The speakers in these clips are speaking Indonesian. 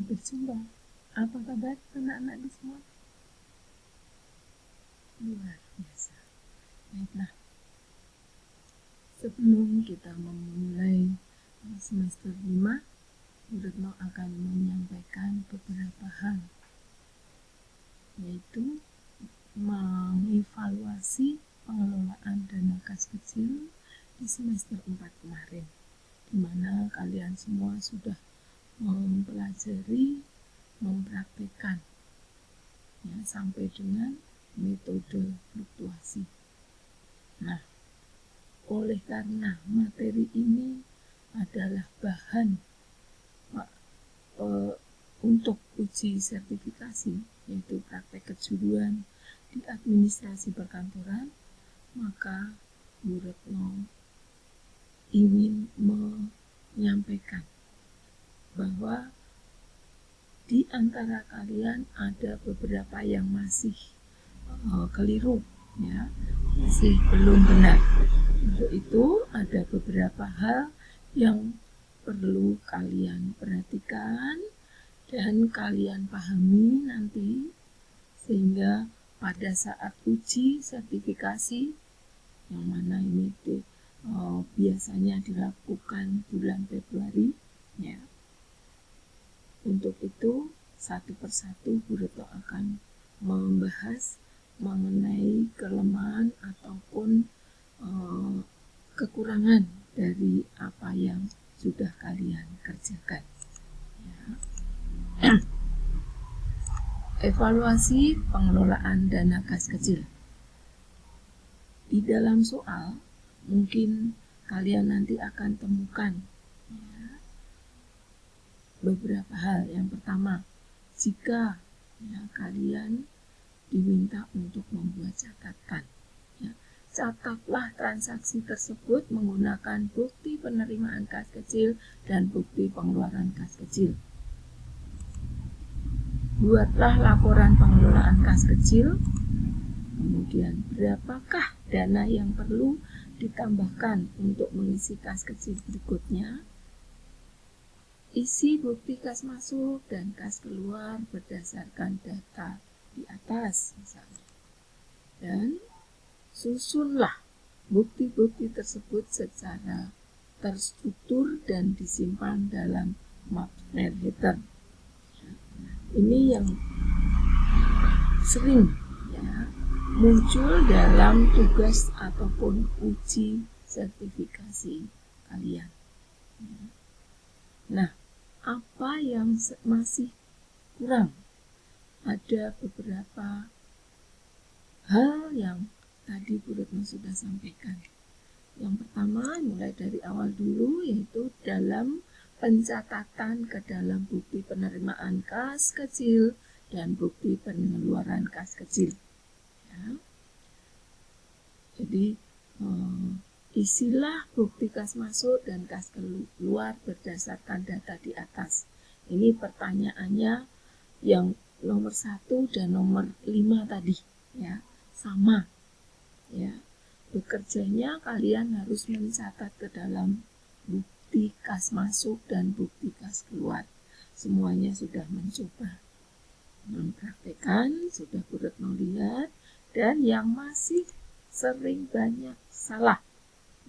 berjumpa. Apa kabar anak-anak di semua? Luar biasa. Baiklah, sebelum kita memulai semester 5, Bu Retno akan menyampaikan beberapa hal, yaitu mengevaluasi pengelolaan dana kas kecil di semester 4 kemarin, di mana kalian semua sudah mempelajari, mempraktikkan ya, sampai dengan metode fluktuasi. Nah, oleh karena materi ini adalah bahan untuk uji sertifikasi, yaitu praktek kejuruan di administrasi perkantoran, maka Bu Retno ingin menyampaikan bahwa di antara kalian ada beberapa yang masih keliru, ya, masih belum benar. Untuk itu ada beberapa hal yang perlu kalian perhatikan dan kalian pahami nanti, sehingga pada saat uji sertifikasi yang mana ini biasanya dilakukan bulan Februari, ya. Untuk itu satu persatu Bu Retno akan membahas mengenai kelemahan ataupun kekurangan dari apa yang sudah kalian kerjakan. Ya. Evaluasi pengelolaan dana kas kecil. Di dalam soal mungkin kalian nanti akan temukan ya, beberapa hal. Yang pertama, jika ya, kalian diminta untuk membuat catatan, ya, catatlah transaksi tersebut menggunakan bukti penerimaan kas kecil dan bukti pengeluaran kas kecil. Buatlah laporan pengelolaan kas kecil, kemudian berapakah dana yang perlu ditambahkan untuk mengisi kas kecil berikutnya. Isi bukti kas masuk dan kas keluar berdasarkan data di atas misalnya. Dan susunlah bukti-bukti tersebut secara terstruktur dan disimpan dalam map header. Ini yang sering ya, muncul dalam tugas ataupun uji sertifikasi kalian. Nah, apa yang masih kurang? Ada beberapa hal yang tadi Bu Retno sudah sampaikan. Yang pertama, mulai dari awal dulu, yaitu dalam pencatatan ke dalam bukti penerimaan kas kecil dan bukti pengeluaran kas kecil. Ya. Jadi, isilah bukti kas masuk dan kas keluar berdasarkan data di atas. Ini pertanyaannya yang nomor 1 dan nomor 5 tadi, ya, sama. Ya, bekerjanya kalian harus mencatat ke dalam bukti kas masuk dan bukti kas keluar. Semuanya sudah mencoba mempraktekkan, sudah Bu Retno lihat, dan yang masih sering banyak salah,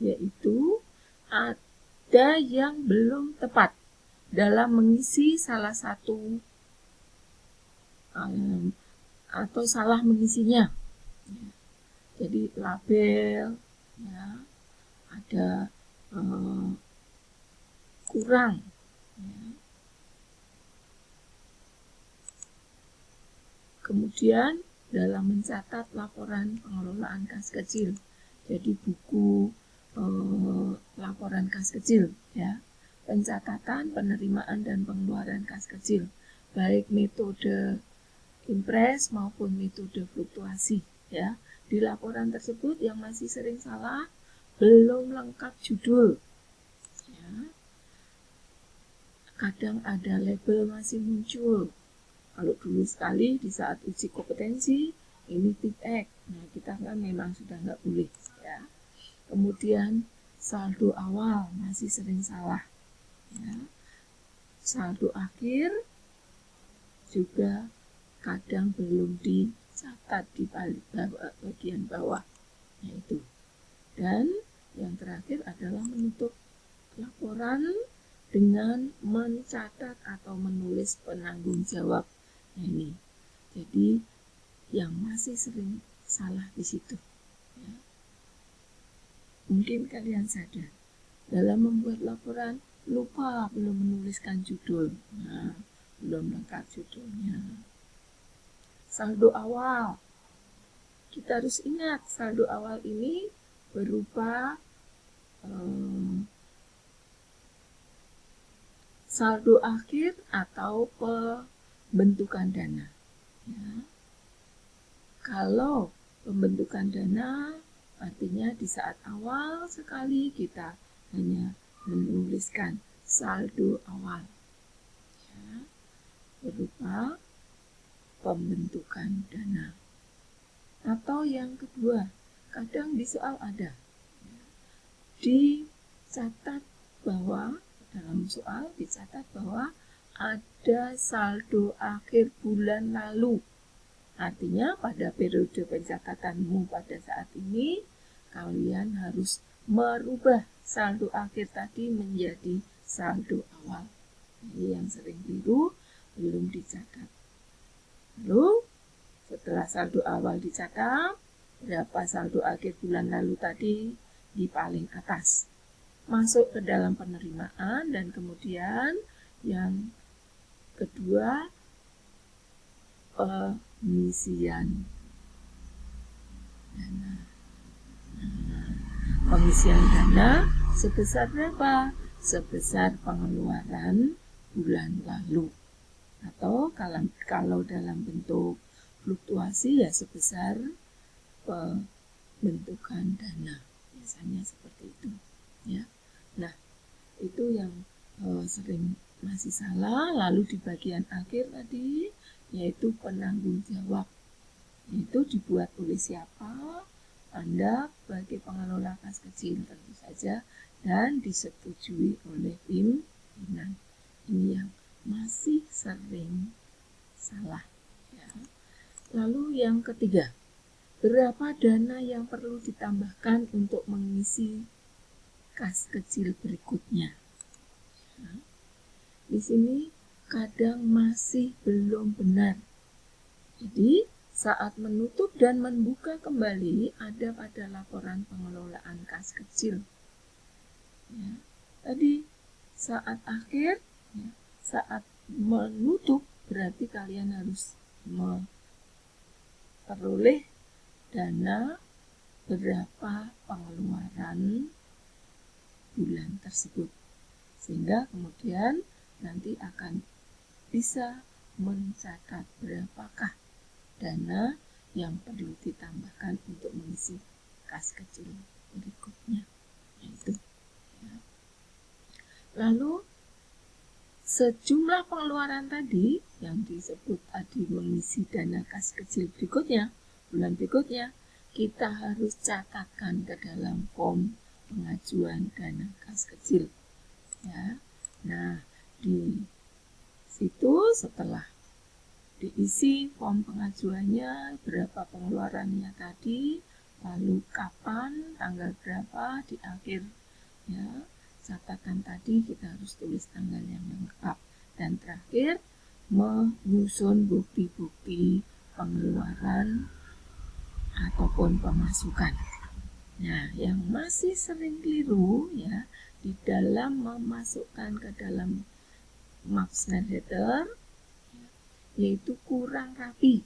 yaitu ada yang belum tepat dalam mengisi salah satu atau salah mengisinya. Ya. Jadi label ya, ada kurang. Ya. Kemudian dalam mencatat laporan pengelolaan kas kecil, jadi buku laporan kas kecil, ya, pencatatan, penerimaan dan pengeluaran kas kecil, baik metode impres maupun metode fluktuasi, ya. Di laporan tersebut yang masih sering salah, belum lengkap judul, ya. Kadang ada label masih muncul. Kalau dulu sekali di saat uji kompetensi, ini tip X. Nah, kita kan memang sudah nggak boleh, ya. Kemudian saldo awal masih sering salah, ya. Saldo akhir juga kadang belum dicatat di bagian bawah, yaitu. Dan yang terakhir adalah menutup laporan dengan mencatat atau menulis penanggung jawab. Nah, ini. Jadi yang masih sering salah di situ. Ya. Mungkin kalian sadar dalam membuat laporan lupa belum menuliskan judul. Nah, belum lengkap judulnya. Saldo awal. Kita harus ingat saldo awal ini berupa saldo akhir atau pembentukan dana. Ya. Kalau pembentukan dana artinya di saat awal sekali kita hanya menuliskan saldo awal, ya, berupa pembentukan dana. Atau yang kedua, kadang di soal ada, ya, dicatat bahwa dalam soal dicatat bahwa ada saldo akhir bulan lalu. Artinya pada periode pencatatanmu pada saat ini, kalian harus merubah saldo akhir tadi menjadi saldo awal. Ini yang sering keliru, belum dicatat. Lalu setelah saldo awal dicatat, berapa saldo akhir bulan lalu tadi di paling atas. Masuk ke dalam penerimaan dan kemudian yang kedua pengisian dana. Pengisian dana sebesar berapa? Sebesar pengeluaran bulan lalu. Atau kalau dalam bentuk fluktuasi ya sebesar pembentukan dana. Biasanya seperti itu. Ya. Nah, itu yang sering masih salah. Lalu di bagian akhir tadi yaitu penanggung jawab. Itu dibuat oleh siapa? Anda sebagai pengelola kas kecil tentu saja dan disetujui oleh pimpinan. Ini yang masih sering salah. Ya. Lalu yang ketiga, berapa dana yang perlu ditambahkan untuk mengisi kas kecil berikutnya? Ya. Di sini kadang masih belum benar. Jadi saat menutup dan membuka kembali ada pada laporan pengelolaan kas kecil. Ya. Tadi saat akhir, ya, saat menutup berarti kalian harus memperoleh dana berapa pengeluaran bulan tersebut. Sehingga kemudian nanti akan bisa mencatat berapakah dana yang perlu ditambahkan untuk mengisi kas kecil berikutnya. Itu. Ya. Lalu sejumlah pengeluaran tadi yang disebut tadi mengisi dana kas kecil berikutnya, bulan berikutnya, kita harus catatkan ke dalam form pengajuan dana kas kecil. Ya. Nah, di situ setelah diisi form pengajuannya, berapa pengeluarannya tadi, lalu kapan, tanggal berapa, di akhir ya catatan tadi kita harus tulis tanggal yang lengkap. Dan terakhir, menyusun bukti-bukti pengeluaran ataupun pemasukan. Nah, yang masih sering keliru ya di dalam memasukkan ke dalam maps letter yaitu kurang rapi.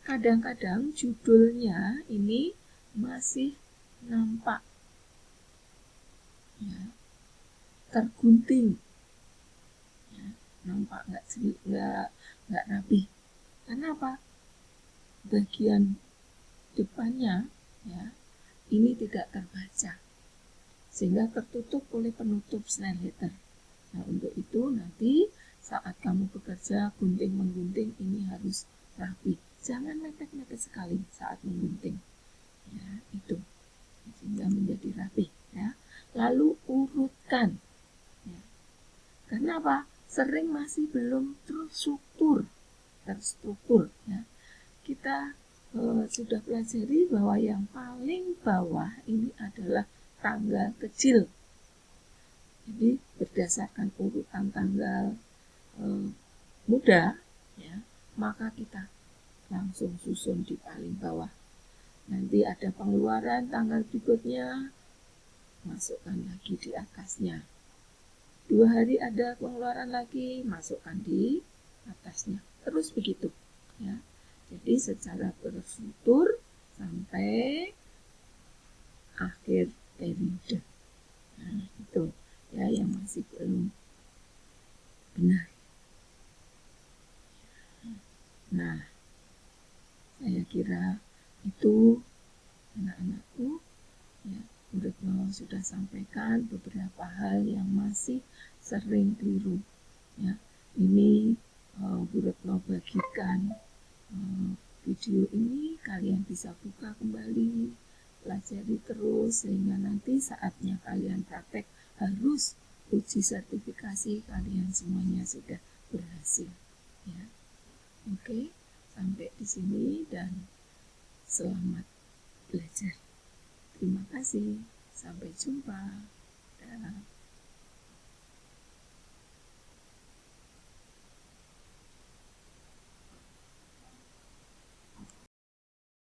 Kadang-kadang judulnya ini masih nampak ya, tergunting, ya, nampak nggak rapi. Kenapa? Bagian depannya ya ini tidak terbaca sehingga tertutup oleh penutup snell letter. Nah, untuk itu nanti saat kamu bekerja gunting menggunting ini harus rapi. Jangan mepet-mepet sekali saat menggunting. Ya, itu sehingga menjadi rapi. Ya. Lalu urutkan. Ya. Kenapa? Sering masih belum terstruktur. terstruktur ya. Kita sudah pelajari bahwa yang paling bawah ini adalah tanggal kecil. Jadi berdasarkan urutan tanggal muda ya, maka kita langsung susun di paling bawah. Nanti ada pengeluaran tanggal berikutnya, masukkan lagi di atasnya. 2 hari ada pengeluaran lagi, masukkan di atasnya. Terus begitu ya. Jadi secara terstruktur sampai akhir periode. Nah, itu ya yang masih belum benar. Nah, saya kira itu anak-anakku ya, Bu Retno sudah sampaikan beberapa hal yang masih sering keliru ya. Ini Bu Retno bagikan video ini, kalian bisa buka kembali, pelajari terus sehingga nanti saatnya kalian praktek harus uji sertifikasi, kalian semuanya sudah berhasil ya. Oke, sampai di sini dan selamat belajar. Terima kasih, sampai jumpa. Dah.